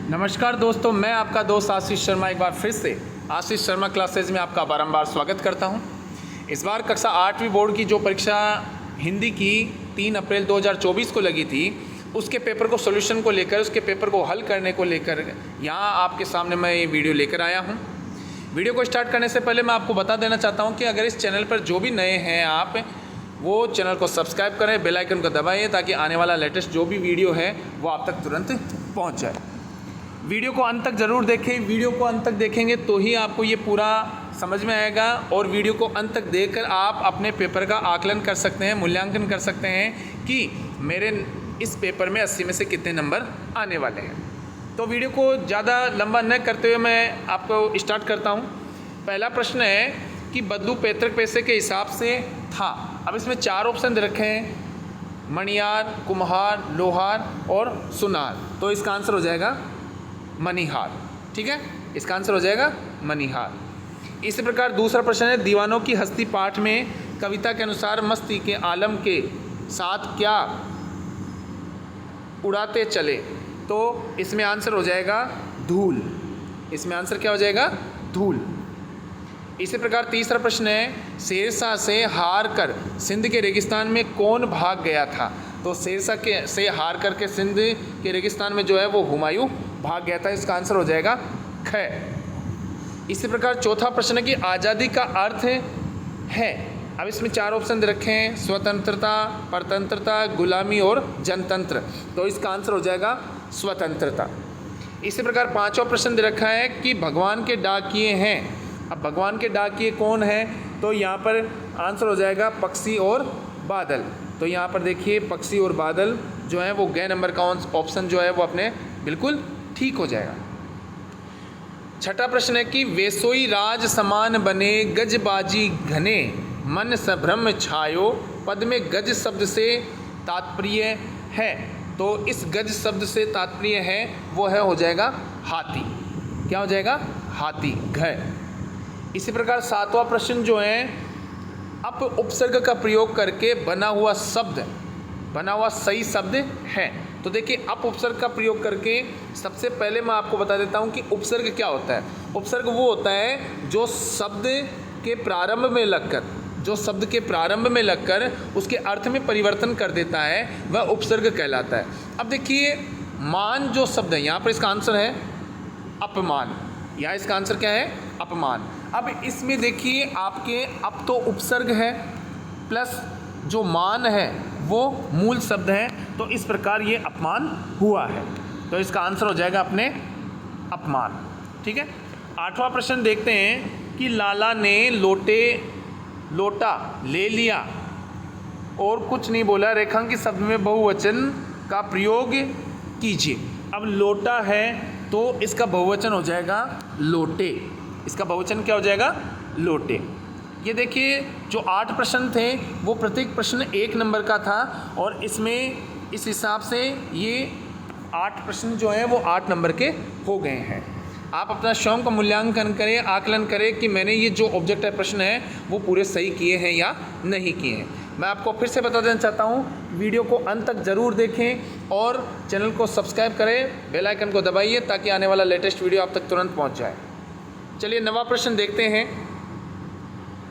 नमस्कार दोस्तों, मैं आपका दोस्त आशीष शर्मा एक बार फिर से आशीष शर्मा क्लासेज में आपका बारंबार स्वागत करता हूं। इस बार कक्षा 8वीं बोर्ड की जो परीक्षा हिंदी की 3 अप्रैल 2024 को लगी थी, उसके पेपर को सॉल्यूशन को लेकर, उसके पेपर को हल करने को लेकर यहाँ आपके सामने मैं ये वीडियो लेकर आया हूँ। वीडियो को स्टार्ट करने से पहले मैं आपको बता देना चाहता हूँ कि अगर इस चैनल पर जो भी नए हैं आप वो चैनल को सब्सक्राइब करें, बेल आइकन को दबाइए ताकि आने वाला लेटेस्ट जो भी वीडियो है वो आप तक तुरंत पहुँच जाए। वीडियो को अंत तक ज़रूर देखें। वीडियो को अंत तक देखेंगे तो ही आपको ये पूरा समझ में आएगा और वीडियो को अंत तक देखकर आप अपने पेपर का आकलन कर सकते हैं, मूल्यांकन कर सकते हैं कि मेरे इस पेपर में 80 में से कितने नंबर आने वाले हैं। तो वीडियो को ज़्यादा लंबा न करते हुए मैं आपको स्टार्ट करता हूँ। पहला प्रश्न है कि बदलू पैतृक पैसे के हिसाब से था। अब इसमें 4 ऑप्शन दे रखे हैं, मणियार, कुम्हार, लोहार और सुनार। तो इसका आंसर हो जाएगा मणिहार। ठीक है, इसका आंसर हो जाएगा मणिहार। इसी प्रकार दूसरा प्रश्न है, दीवानों की हस्ती पाठ में कविता के अनुसार मस्ती के आलम के साथ क्या उड़ाते चले। तो इसमें आंसर हो जाएगा धूल। इसमें आंसर क्या हो जाएगा? धूल। इसी प्रकार तीसरा प्रश्न है, शेरशाह से हार कर सिंध के रेगिस्तान में कौन भाग गया था। तो शेरशाह के से हार करके सिंध के रेगिस्तान में जो है वो हुमायूं भाग गया था। इसका आंसर हो जाएगा ख। इसी प्रकार चौथा प्रश्न है कि आज़ादी का अर्थ है। अब इसमें 4 ऑप्शन दे रखे हैं, स्वतंत्रता, परतंत्रता, गुलामी और जनतंत्र। तो इसका आंसर हो जाएगा स्वतंत्रता। इसी प्रकार 5वां प्रश्न दे रखा है कि भगवान के डाकिये हैं। अब भगवान के डाकिये कौन है? तो यहाँ पर आंसर हो जाएगा पक्षी और बादल। तो यहाँ पर देखिए पक्षी और बादल जो है वो ग नंबर का ऑप्शन जो है वो अपने बिल्कुल ठीक हो जाएगा। छठा प्रश्न है कि वेसोई राज समान बने गजबाजी घने मन सभ्रम छायो पद में गज शब्द से तात्पर्य है। तो इस गज शब्द से तात्पर्य है वो है हो जाएगा हाथी। क्या हो जाएगा? हाथी, घ। इसी प्रकार 7वां प्रश्न जो है, अप उपसर्ग का प्रयोग करके बना हुआ सही शब्द है। तो देखिए अप उपसर्ग का प्रयोग करके सबसे पहले मैं आपको बता देता हूँ कि उपसर्ग क्या होता है। उपसर्ग वो होता है जो शब्द के प्रारंभ में लगकर उसके अर्थ में परिवर्तन कर देता है, वह उपसर्ग कहलाता है। अब देखिए मान जो शब्द है, यहाँ पर इसका आंसर है अपमान। यहाँ इसका आंसर क्या है? अपमान। अब इसमें देखिए आपके अप तो उपसर्ग है प्लस जो मान है वो मूल शब्द है, तो इस प्रकार ये अपमान हुआ है। तो इसका आंसर हो जाएगा अपने अपमान। ठीक है। 8वां प्रश्न देखते हैं कि लाला ने लोटा ले लिया और कुछ नहीं बोला, रेखांकित शब्द में बहुवचन का प्रयोग कीजिए। अब लोटा है तो इसका बहुवचन हो जाएगा लोटे। इसका बहुवचन क्या हो जाएगा? लोटे। ये देखिए जो 8 प्रश्न थे वो प्रत्येक प्रश्न 1 नंबर का था और इसमें इस हिसाब से ये 8 प्रश्न जो हैं वो 8 नंबर के हो गए हैं। आप अपना स्वयं का मूल्यांकन करें, आकलन करें कि मैंने ये जो ऑब्जेक्टिव प्रश्न है वो पूरे सही किए हैं या नहीं किए हैं। मैं आपको फिर से बता देना चाहता हूँ, वीडियो को अंत तक ज़रूर देखें और चैनल को सब्सक्राइब करें, बेल आइकन को दबाइए ताकि आने वाला लेटेस्ट वीडियो आप तक तुरंत पहुँच जाए। चलिए 9वां प्रश्न देखते हैं।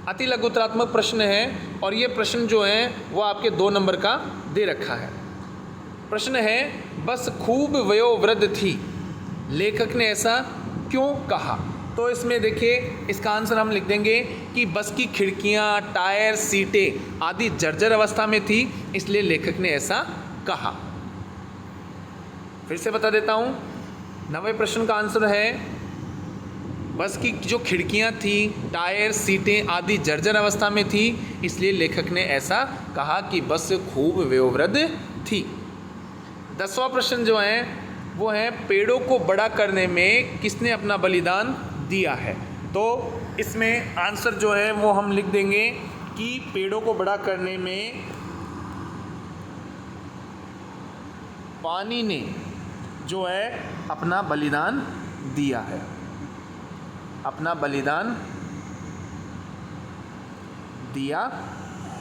अति लघुत्तरात्मक प्रश्न है और ये प्रश्न जो है वो आपके 2 नंबर का दे रखा है। प्रश्न है, बस खूब वयोवृद्ध थी, लेखक ने ऐसा क्यों कहा। तो इसमें देखिए इसका आंसर हम लिख देंगे कि बस की खिड़कियां, टायर, सीटें आदि जर्जर अवस्था में थी, इसलिए लेखक ने ऐसा कहा। फिर से बता देता हूँ, 9वें प्रश्न का आंसर है बस की जो खिड़कियां थी, टायर, सीटें आदि जर्जर अवस्था में थी, इसलिए लेखक ने ऐसा कहा कि बस खूब वयोवृद्ध थी। 10वां प्रश्न जो है वो है, पेड़ों को बड़ा करने में किसने अपना बलिदान दिया है। तो इसमें आंसर जो है वो हम लिख देंगे कि पेड़ों को बड़ा करने में पानी ने जो है अपना बलिदान दिया है। अपना बलिदान दिया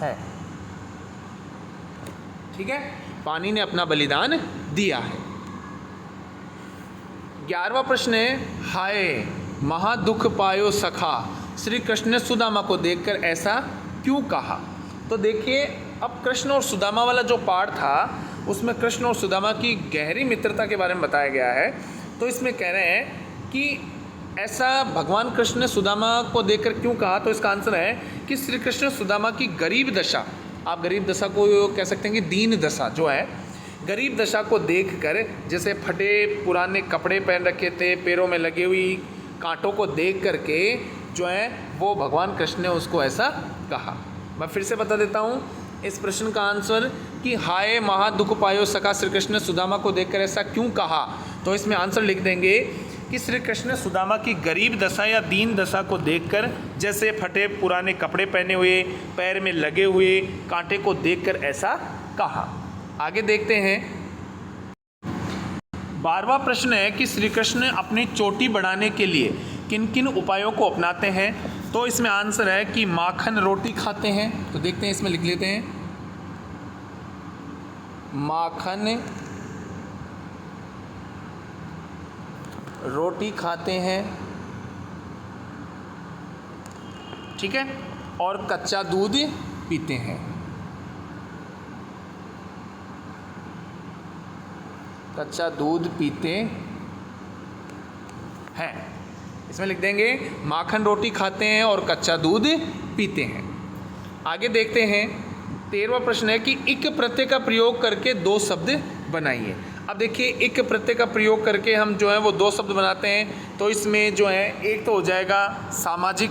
है। ठीक है, पानी ने अपना बलिदान दिया है। 11वां प्रश्न है, हाय महा दुख पायो सखा, श्री कृष्ण ने सुदामा को देखकर ऐसा क्यों कहा। तो देखिए, अब कृष्ण और सुदामा वाला जो पार्ट था उसमें कृष्ण और सुदामा की गहरी मित्रता के बारे में बताया गया है। तो इसमें कह रहे हैं कि ऐसा भगवान कृष्ण ने सुदामा को देखकर क्यों कहा। तो इसका आंसर है कि श्री कृष्ण सुदामा की गरीब दशा, आप गरीब दशा को कह सकते हैं कि दीन दशा जो है, गरीब दशा को देखकर, जैसे फटे पुराने कपड़े पहन रखे थे, पैरों में लगी हुई कांटों को देख करके जो है वो भगवान कृष्ण ने उसको ऐसा कहा। मैं फिर से बता देता हूँ इस प्रश्न का आंसर कि हाय महा दुख पायो सखा, श्री कृष्ण ने सुदामा को देखकर ऐसा क्यों कहा। तो इसमें आंसर लिख देंगे कि श्री कृष्ण ने सुदामा की गरीब दशा या दीन दशा को देखकर, जैसे फटे पुराने कपड़े पहने हुए, पैर में लगे हुए कांटे को देखकर ऐसा कहा। आगे देखते हैं। 12वां प्रश्न है कि श्री कृष्ण अपनी चोटी बढ़ाने के लिए किन किन उपायों को अपनाते हैं। तो इसमें आंसर है कि माखन रोटी खाते हैं। तो देखते हैं, इसमें लिख लेते हैं, माखन रोटी खाते हैं, ठीक है, और कच्चा दूध पीते हैं। कच्चा दूध पीते हैं, इसमें लिख देंगे माखन रोटी खाते हैं और कच्चा दूध पीते हैं। आगे देखते हैं। 13वां प्रश्न है कि इक प्रत्यय का प्रयोग करके दो शब्द बनाइए। अब देखिए, इक प्रत्यय का प्रयोग करके हम जो है वो दो शब्द बनाते हैं। तो इसमें जो है एक तो हो जाएगा सामाजिक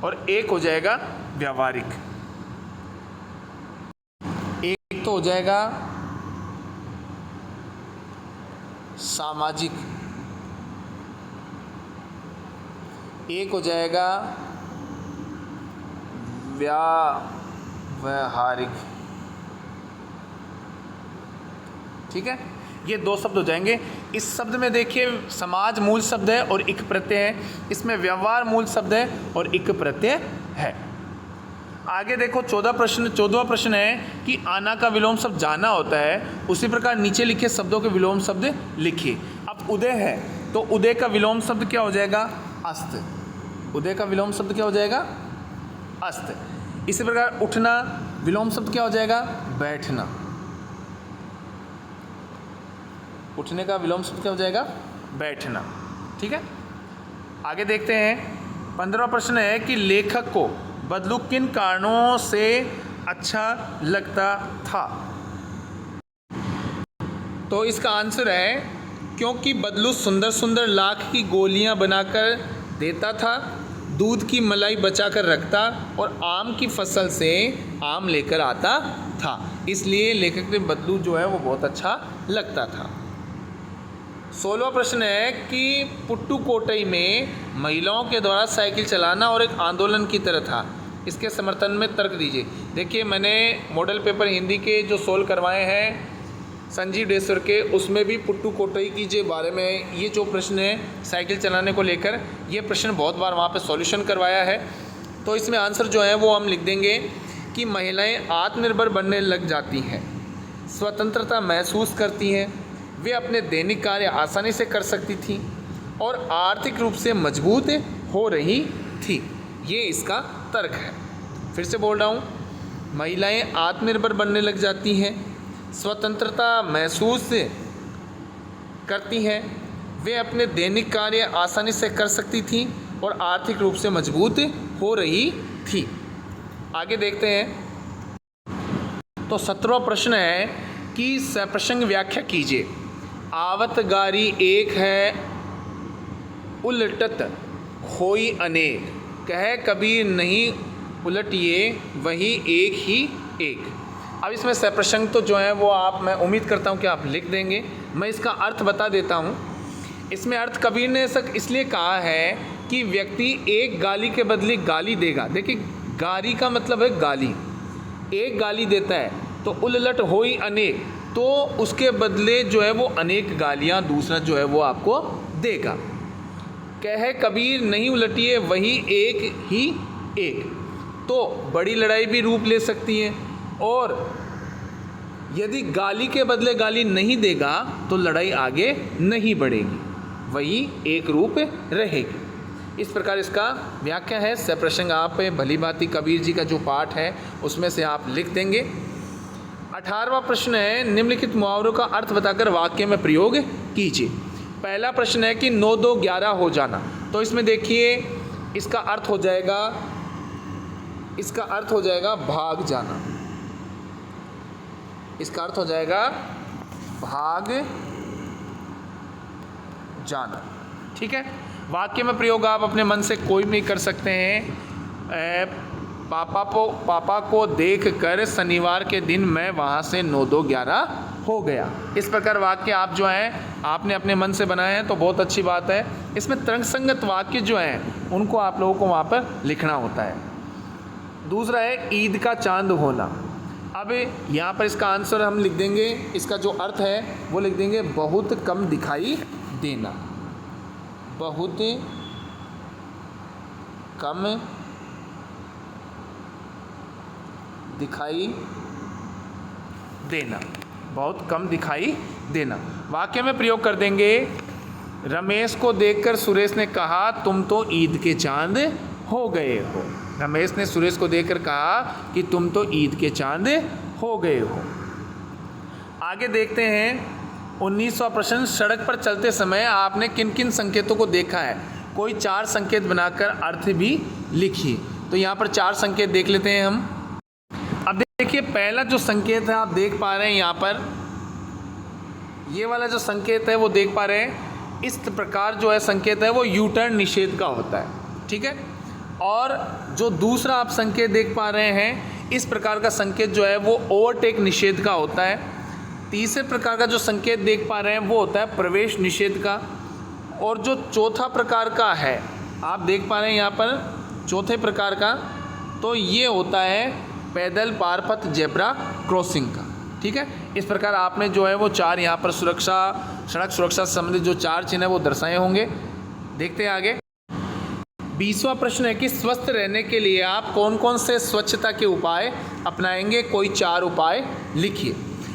और एक हो जाएगा व्यावहारिक। एक तो हो जाएगा सामाजिक, एक हो जाएगा व्यावहारिक, ठीक है। ये दो शब्द हो जाएंगे। इस शब्द में देखिए समाज मूल शब्द है और इक प्रत्यय है, इसमें व्यवहार मूल शब्द है और इक प्रत्यय है। आगे देखो 14वां प्रश्न है कि आना का विलोम शब्द जाना होता है, उसी प्रकार नीचे लिखे शब्दों के विलोम शब्द लिखिए। अब उदय है तो उदय का विलोम शब्द क्या हो जाएगा, अस्त। उदय का विलोम शब्द क्या हो जाएगा, अस्त। इसी प्रकार उठना विलोम शब्द क्या हो जाएगा, बैठना। उठने का विलोम शब्द क्या हो जाएगा, बैठना, ठीक है। आगे देखते हैं। 15वां प्रश्न है कि लेखक को बदलू किन कारणों से अच्छा लगता था। तो इसका आंसर है क्योंकि बदलू सुंदर सुंदर लाख की गोलियां बनाकर देता था, दूध की मलाई बचा कर रखता और आम की फसल से आम लेकर आता था, इसलिए लेखक ने बदलू जो है वो बहुत अच्छा लगता था। 16वां प्रश्न है कि पुट्टुकोट्टई में महिलाओं के द्वारा साइकिल चलाना और एक आंदोलन की तरह था, इसके समर्थन में तर्क दीजिए। देखिए, मैंने मॉडल पेपर हिंदी के जो सोल्व करवाए हैं संजीव डेश्वर के, उसमें भी पुट्टुकोट्टई की जो बारे में ये जो प्रश्न है साइकिल चलाने को लेकर, ये प्रश्न बहुत बार वहाँ पे सॉल्यूशन करवाया है। तो इसमें आंसर जो है वो हम लिख देंगे कि महिलाएं आत्मनिर्भर बनने लग जाती हैं, स्वतंत्रता महसूस करती हैं, वे अपने दैनिक कार्य आसानी से कर सकती थीं और आर्थिक रूप से मजबूत हो रही थी। ये इसका तर्क है। फिर से बोल रहा हूँ, महिलाएं आत्मनिर्भर बनने लग जाती हैं, स्वतंत्रता महसूस करती हैं, वे अपने दैनिक कार्य आसानी से कर सकती थीं और आर्थिक रूप से मजबूत हो रही थी। आगे देखते हैं। तो 17वां प्रश्न है कि सप्रसंग व्याख्या कीजिए। आवत गारी एक है, उलटत होई अनेक, कह कबीर नहीं उलटिए वही एक ही एक। अब इसमें सप्रसंग तो जो है वो मैं उम्मीद करता हूँ कि आप लिख देंगे। मैं इसका अर्थ बता देता हूँ। इसमें अर्थ कबीर ने ऐसा इसलिए कहा है कि व्यक्ति एक गाली के बदले गाली देगा। देखिए, गारी का मतलब है गाली, एक गाली देता है तो उलट होई अनेक, तो उसके बदले जो है वो अनेक गालियाँ दूसरा जो है वो आपको देगा। कहे कबीर नहीं उलटिए वही एक ही एक, तो बड़ी लड़ाई भी रूप ले सकती है और यदि गाली के बदले गाली नहीं देगा तो लड़ाई आगे नहीं बढ़ेगी, वही एक रूप रहेगी। इस प्रकार इसका व्याख्या है। सप्रसंग आप भली भांति कबीर जी का जो पाठ है उसमें से आप लिख देंगे। 18वां प्रश्न है, निम्नलिखित मुहावरों का अर्थ बताकर वाक्य में प्रयोग कीजिए। पहला प्रश्न है कि 9 2 11 हो जाना। तो इसमें देखिए इसका अर्थ हो जाएगा भाग जाना। इसका अर्थ हो जाएगा भाग जाना। ठीक है। वाक्य में प्रयोग आप अपने मन से कोई भी कर सकते हैं। पापा को देख कर शनिवार के दिन मैं वहाँ से 9 2 11 हो गया। इस प्रकार वाक्य आप जो हैं आपने अपने मन से बनाए हैं तो बहुत अच्छी बात है। इसमें तर्क संगत वाक्य जो हैं उनको आप लोगों को वहाँ पर लिखना होता है। दूसरा है ईद का चांद होना। अब यहाँ पर इसका आंसर हम लिख देंगे, इसका जो अर्थ है वो लिख देंगे बहुत कम दिखाई देना। बहुत कम दिखाई देना, बहुत कम दिखाई देना। वाक्य में प्रयोग कर देंगे, रमेश को देखकर सुरेश ने कहा तुम तो ईद के चांद हो गए हो। रमेश ने सुरेश को देखकर कहा कि तुम तो ईद के चांद हो गए हो। आगे देखते हैं 19वां प्रश्न, सड़क पर चलते समय आपने किन किन संकेतों को देखा है? कोई 4 संकेत बनाकर अर्थ भी लिखिए। तो यहाँ पर 4 संकेत देख लेते हैं हम। अब देखिए पहला जो संकेत है आप देख पा रहे हैं, यहाँ पर ये वाला जो संकेत है वो देख पा रहे हैं। इस प्रकार जो है संकेत है वो यू टर्न निषेध का होता है। ठीक है। और जो दूसरा आप संकेत देख पा रहे हैं इस प्रकार का संकेत जो है वो ओवरटेक निषेध का होता है। तीसरे प्रकार का जो संकेत देख पा रहे हैं वो होता है प्रवेश निषेध का। और जो चौथा प्रकार का है आप देख पा रहे हैं यहाँ पर चौथे प्रकार का, तो ये होता है पैदल पार पथ जेब्रा क्रॉसिंग का। ठीक है। इस प्रकार आपने जो है वो 4 यहाँ पर सड़क सुरक्षा से संबंधित जो 4 चिन्ह है वो दर्शाए होंगे। देखते हैं आगे। 20वां प्रश्न है कि स्वस्थ रहने के लिए आप कौन कौन से स्वच्छता के उपाय अपनाएंगे? कोई 4 उपाय लिखिए।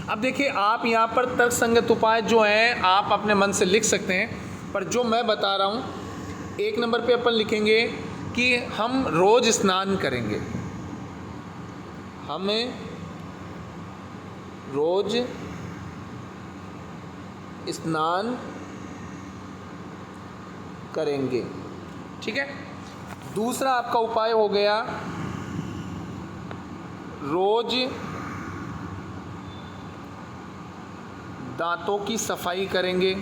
अब देखिए आप यहाँ पर तर्क संगत उपाय जो हैं आप अपने मन से लिख सकते हैं, पर जो मैं बता रहा हूँ 1 नंबर पे अपन लिखेंगे कि हम रोज़ स्नान करेंगे। हमें रोज़ स्नान करेंगे। ठीक है। दूसरा आपका उपाय हो गया रोज दांतों की सफाई करेंगे।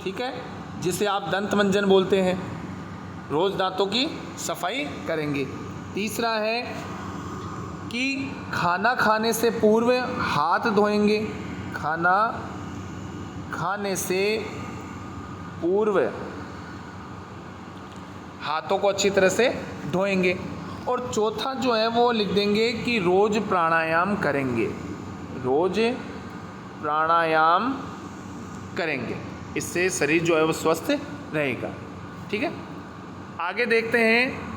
ठीक है, जिसे आप दंत मंजन बोलते हैं। रोज दांतों की सफाई करेंगे। तीसरा है कि खाना खाने से पूर्व हाथ धोएंगे। खाना खाने से पूर्व हाथों को अच्छी तरह से धोएंगे। और चौथा जो है वो लिख देंगे कि रोज प्राणायाम करेंगे। रोज प्राणायाम करेंगे, इससे शरीर जो है वो स्वस्थ रहेगा। ठीक है, आगे देखते हैं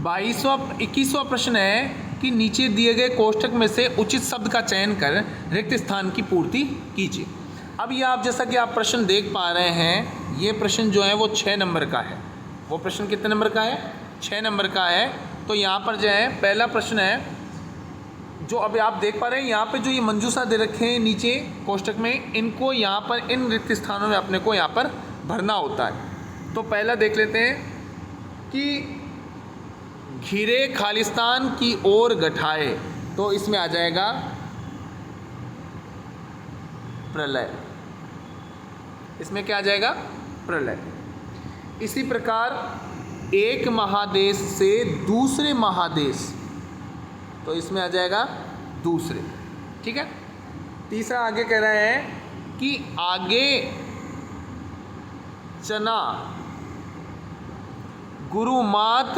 21वां प्रश्न है कि नीचे दिए गए कोष्ठक में से उचित शब्द का चयन कर रिक्त स्थान की पूर्ति कीजिए। अब ये आप जैसा कि आप प्रश्न देख पा रहे हैं, ये प्रश्न जो है वो 6 नंबर का है। वो प्रश्न कितने नंबर का है? 6 नंबर का है। तो यहाँ पर जो है पहला प्रश्न है जो अभी आप देख पा रहे हैं, यहाँ पे जो ये मंजूषा दे रखे हैं नीचे कोष्ठक में, इनको यहाँ पर इन रिक्त स्थानों में अपने को यहाँ पर भरना होता है। तो पहला देख लेते हैं कि घिरे खालिस्तान की ओर गठाए, तो इसमें आ जाएगा प्रलय। इसमें क्या आ जाएगा? प्रलय। इसी प्रकार एक महादेश से दूसरे महादेश, तो इसमें आ जाएगा दूसरे। ठीक है। तीसरा आगे कह रहे हैं कि आगे चना गुरु मात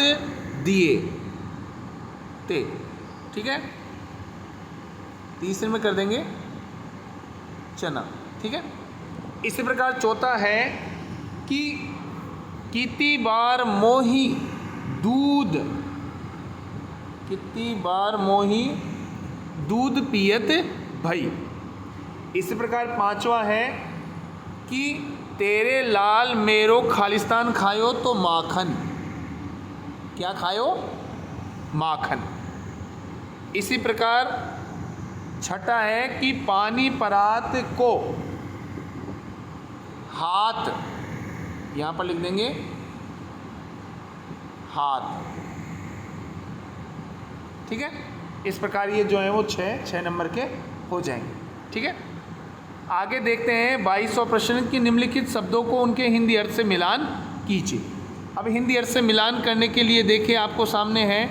दिए ते। ठीक है, तीसरे में कर देंगे चना। ठीक है। इसी प्रकार चौथा है कि कितनी बार मोही दूध, कितनी बार मोही दूध पियत भई। इसी प्रकार पांचवा है कि तेरे लाल मेरो खालिस्तान खायो तो माखन, क्या खायो? माखन। इसी प्रकार छठा है कि पानी परात को हाथ, यहां पर लिख देंगे हाथ, ठीक है। इस प्रकार ये जो है वो छः नंबर के हो जाएंगे, ठीक है। आगे देखते हैं 22वां प्रश्न कि निम्नलिखित शब्दों को उनके हिंदी अर्थ से मिलान कीजिए। अब हिंदी अर्थ से मिलान करने के लिए देखिए आपको सामने है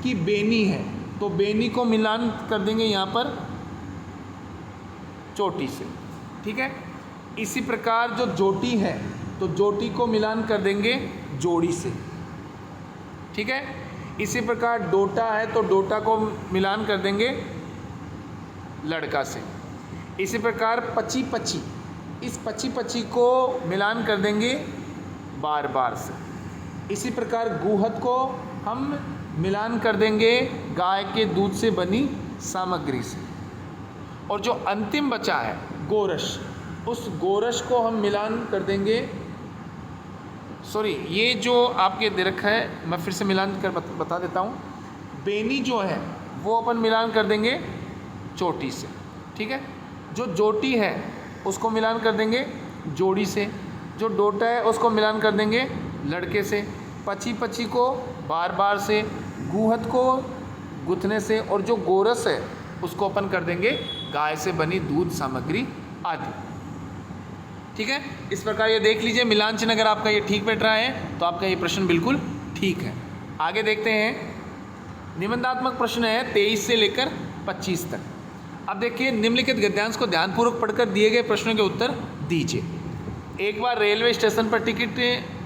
कि बेनी है, तो बेनी को मिलान कर देंगे यहाँ पर चोटी से, ठीक है। इसी प्रकार जो जोटी है तो जोटी को मिलान कर देंगे जोड़ी से, ठीक है। इसी प्रकार डोटा है तो डोटा को मिलान कर देंगे लड़का से। इसी प्रकार पची पची, इस पची पची को मिलान कर देंगे बार बार से। इसी प्रकार गुहत को हम मिलान कर देंगे गाय के दूध से बनी सामग्री से। और जो अंतिम बचा है गोरस, उस गोरस को हम मिलान कर देंगे, सॉरी ये जो आपके दे रखा है मैं फिर से मिलान कर बता देता हूँ। बेनी जो है वो अपन मिलान कर देंगे चोटी से, ठीक है। जो जोटी है उसको मिलान कर देंगे जोड़ी से। जो डोटा है उसको मिलान कर देंगे लड़के से। पची पची को बार बार से, गुहत को गुथने से, और जो गोरस है उसको अपन कर देंगे गाय से बनी दूध सामग्री आदि, ठीक है। इस प्रकार ये देख लीजिए मिलान चिन्ह अगर आपका ये ठीक बैठ रहा है तो आपका ये प्रश्न बिल्कुल ठीक है। आगे देखते हैं निबंधात्मक प्रश्न है 23 से लेकर 25 तक। अब देखिए निम्नलिखित गद्यांश को ध्यानपूर्वक पढ़कर दिए गए प्रश्नों के उत्तर दीजिए। एक बार रेलवे स्टेशन पर टिकट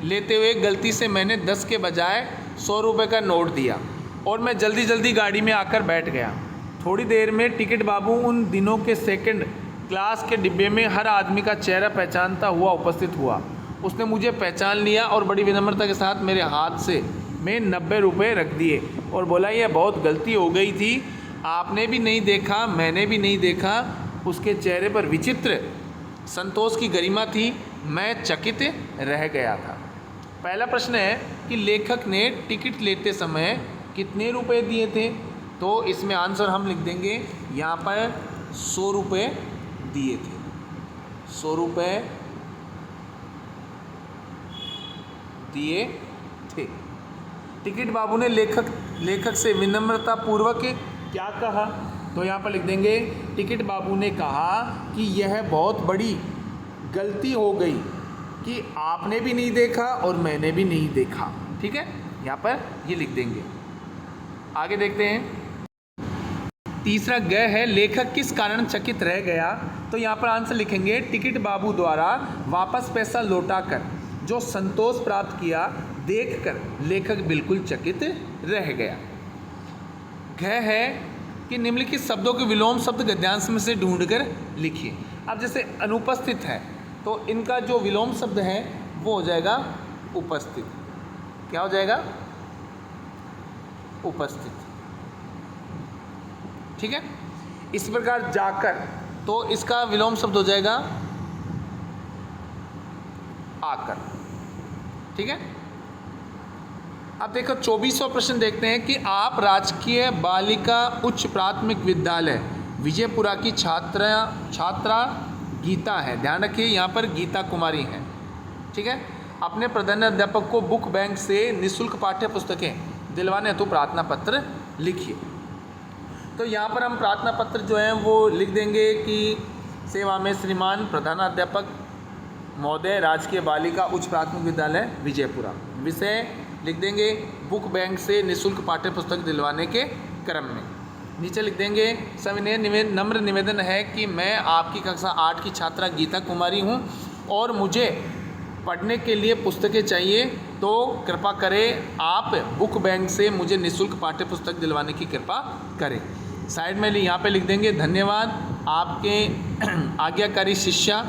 लेते हुए गलती से मैंने 10 के बजाय 100 रुपये का नोट दिया और मैं जल्दी जल्दी गाड़ी में आकर बैठ गया। थोड़ी देर में टिकट बाबू उन दिनों के सेकंड क्लास के डिब्बे में हर आदमी का चेहरा पहचानता हुआ उपस्थित हुआ। उसने मुझे पहचान लिया और बड़ी विनम्रता के साथ मेरे हाथ से मैं 90 रुपये रख दिए और बोला यह बहुत गलती हो गई थी, आपने भी नहीं देखा मैंने भी नहीं देखा। उसके चेहरे पर विचित्र संतोष की गरिमा थी, मैं चकित रह गया था। पहला प्रश्न है कि लेखक ने टिकट लेते समय कितने रुपए दिए थे, तो इसमें आंसर हम लिख देंगे यहाँ पर 100 रुपये दिए थे। 100 रुपये दिए थे। टिकट बाबू ने लेखक से विनम्रता पूर्वक क्या कहा, तो यहाँ पर लिख देंगे टिकट बाबू ने कहा कि यह बहुत बड़ी गलती हो गई कि आपने भी नहीं देखा और मैंने भी नहीं देखा, ठीक है। यहाँ पर ये लिख देंगे। आगे देखते हैं तीसरा ग है लेखक किस कारण चकित रह गया, तो यहाँ पर आंसर लिखेंगे टिकट बाबू द्वारा वापस पैसा लौटाकर जो संतोष प्राप्त किया देखकर लेखक बिल्कुल चकित रह गया। घ है कि निम्नलिखित शब्दों के विलोम शब्द गद्यांश में से ढूंढकर लिखिए। अब जैसे अनुपस्थित है तो इनका जो विलोम शब्द है वो हो जाएगा उपस्थित। क्या हो जाएगा? उपस्थित, ठीक है। इस प्रकार जाकर तो इसका विलोम शब्द हो जाएगा आकर, ठीक है। अब देखो 24वां प्रश्न देखते हैं कि आप राजकीय बालिका उच्च प्राथमिक विद्यालय विजयपुरा की छात्रा गीता है। ध्यान रखिए यहाँ पर गीता कुमारी है, ठीक है। अपने प्रधानाध्यापक को बुक बैंक से निःशुल्क पाठ्य पुस्तकें दिलवाने हेतु प्रार्थना पत्र लिखिए। तो यहाँ पर हम प्रार्थना पत्र जो है वो लिख देंगे कि सेवा में श्रीमान प्रधानाध्यापक महोदय राजकीय बालिका उच्च प्राथमिक विद्यालय विजयपुरा। विषय लिख देंगे बुक बैंक से निःशुल्क पाठ्य पुस्तक दिलवाने के क्रम में। नीचे लिख देंगे सविनय नम्र निवेदन है कि मैं आपकी कक्षा 8 की छात्रा गीता कुमारी हूँ और मुझे पढ़ने के लिए पुस्तकें चाहिए, तो कृपा करें आप बुक बैंक से मुझे निःशुल्क पाठ्य पुस्तक दिलवाने की कृपा करें। साइड में यहाँ पे लिख देंगे धन्यवाद आपके आज्ञाकारी शिष्या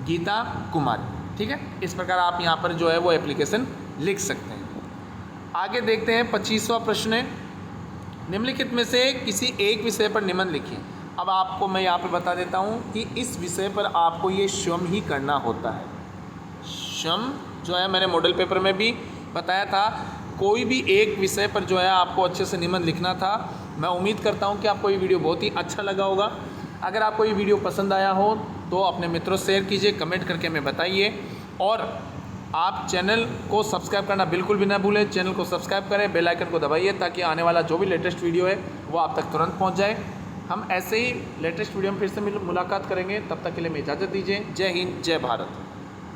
गीता कुमारी, ठीक है। इस प्रकार आप यहाँ पर जो है वो एप्लीकेशन लिख सकते हैं। आगे देखते हैं 25वां प्रश्न है, निम्नलिखित में से किसी एक विषय पर निबंध लिखिए। अब आपको मैं यहाँ पे बता देता हूँ कि इस विषय पर आपको ये स्वयं ही करना होता है। स्वयं जो है मैंने मॉडल पेपर में भी बताया था, कोई भी एक विषय पर जो है आपको अच्छे से निबंध लिखना था। मैं उम्मीद करता हूँ कि आपको ये वीडियो बहुत ही अच्छा लगा होगा। अगर आपको ये वीडियो पसंद आया हो तो अपने मित्रों से शेयर कीजिए, कमेंट करके हमें बताइए, और आप चैनल को सब्सक्राइब करना बिल्कुल भी ना भूलें। चैनल को सब्सक्राइब करें, बेल आइकन को दबाइए ताकि आने वाला जो भी लेटेस्ट वीडियो है वो आप तक तुरंत पहुंच जाए। हम ऐसे ही लेटेस्ट वीडियो में फिर से मुलाकात करेंगे, तब तक के लिए हमें इजाज़त दीजिए। जय हिंद, जय भारत।